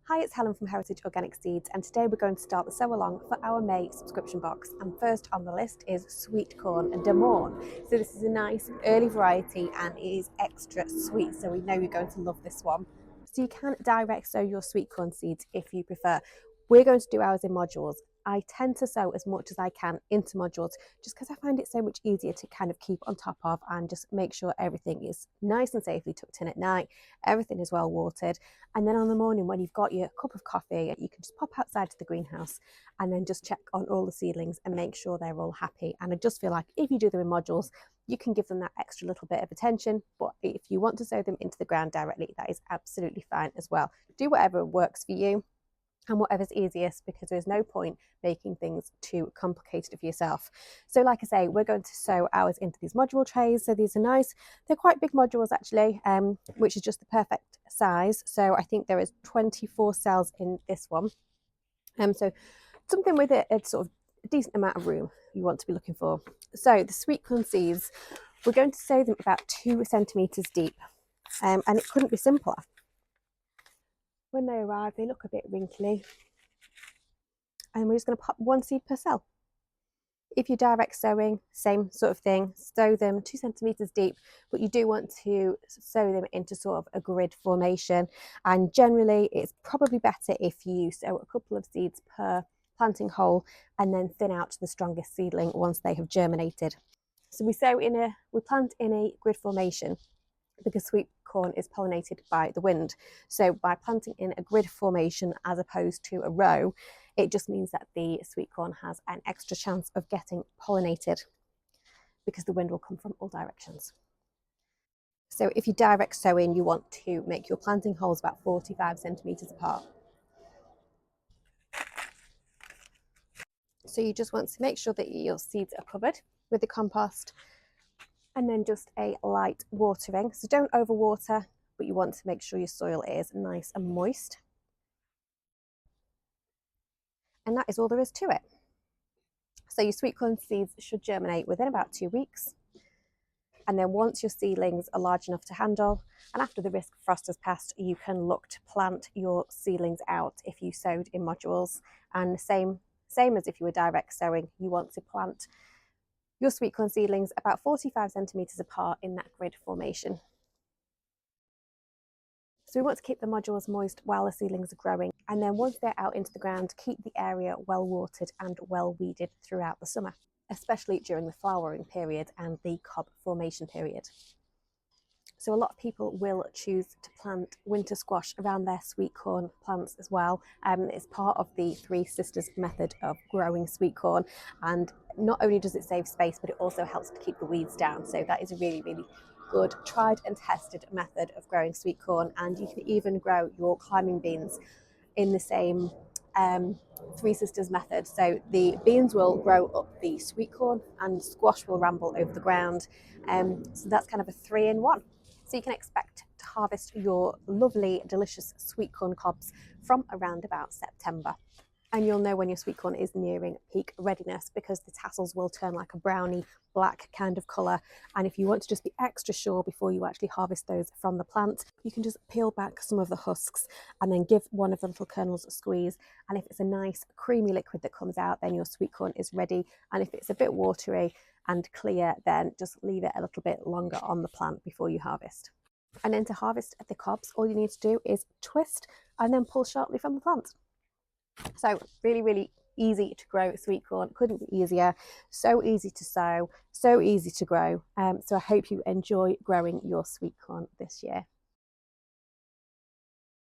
Hi, it's Helen from Heritage Organic Seeds, and today we're going to start the sow-along for our May subscription box. And first on the list is Sweetcorn de Morn. So this is a nice early variety and it is extra sweet, so we know you're going to love this one. So you can direct sow your sweetcorn seeds if you prefer. We're going to do ours in modules. I tend to sow as much as I can into modules just because I find it so much easier to kind of keep on top of and just make sure everything is nice and safely tucked in at night, everything is well watered, and then on the morning when you've got your cup of coffee you can just pop outside to the greenhouse and then just check on all the seedlings and make sure they're all happy. And I just feel like if you do them in modules you can give them that extra little bit of attention, but if you want to sow them into the ground directly, that is absolutely fine as well. Do whatever works for you and whatever's easiest, because there's no point making things too complicated for yourself. So like I say, we're going to sow ours into these module trays. So these are nice, they're quite big modules actually, which is just the perfect size. So I think there is 24 cells in this one. So something with a sort of decent amount of room you want to be looking for. So the sweetcorn seeds, we're going to sow them about 2 centimeters deep, and it couldn't be simpler. When they arrive, they look a bit wrinkly, and we're just going to pop 1 seed per cell. If you're direct sowing, same sort of thing, sow them 2 centimeters deep, but you do want to sow them into sort of a grid formation. And generally, it's probably better if you sow a couple of seeds per planting hole and then thin out the strongest seedling once they have germinated. So we plant in a grid formation because sweet corn is pollinated by the wind. So by planting in a grid formation as opposed to a row, it just means that the sweet corn has an extra chance of getting pollinated because the wind will come from all directions. So if you direct sow in, you want to make your planting holes about 45 centimeters apart. So you just want to make sure that your seeds are covered with the compost, and then just a light watering. So don't overwater, but you want to make sure your soil is nice and moist. And that is all there is to it. So your sweet corn seeds should germinate within about 2 weeks. And then once your seedlings are large enough to handle, and after the risk of frost has passed, you can look to plant your seedlings out if you sowed in modules. And same as if you were direct sowing, you want to plant your sweet corn seedlings about 45 centimeters apart in that grid formation. So we want to keep the modules moist while the seedlings are growing, and then once they're out into the ground, keep the area well watered and well weeded throughout the summer, especially during the flowering period and the cob formation period. So a lot of people will choose to plant winter squash around their sweet corn plants as well. It's part of the Three Sisters method of growing sweet corn, and not only does it save space, but it also helps to keep the weeds down. So that is a really, really good, tried and tested method of growing sweet corn. And you can even grow your climbing beans in the same Three Sisters method. So the beans will grow up the sweet corn and squash will ramble over the ground. So that's kind of a 3-in-1. So you can expect to harvest your lovely, delicious sweet corn cobs from around about September. And you'll know when your sweet corn is nearing peak readiness because the tassels will turn like a browny black kind of colour. And if you want to just be extra sure before you actually harvest those from the plant, you can just peel back some of the husks and then give one of the little kernels a squeeze. And if it's a nice creamy liquid that comes out, then your sweet corn is ready. And if it's a bit watery and clear, then just leave it a little bit longer on the plant before you harvest. And then to harvest the cobs, all you need to do is twist and then pull sharply from the plant. So really, really easy to grow sweet corn. Couldn't be easier. So easy to sow, so easy to grow. So I hope you enjoy growing your sweet corn this year.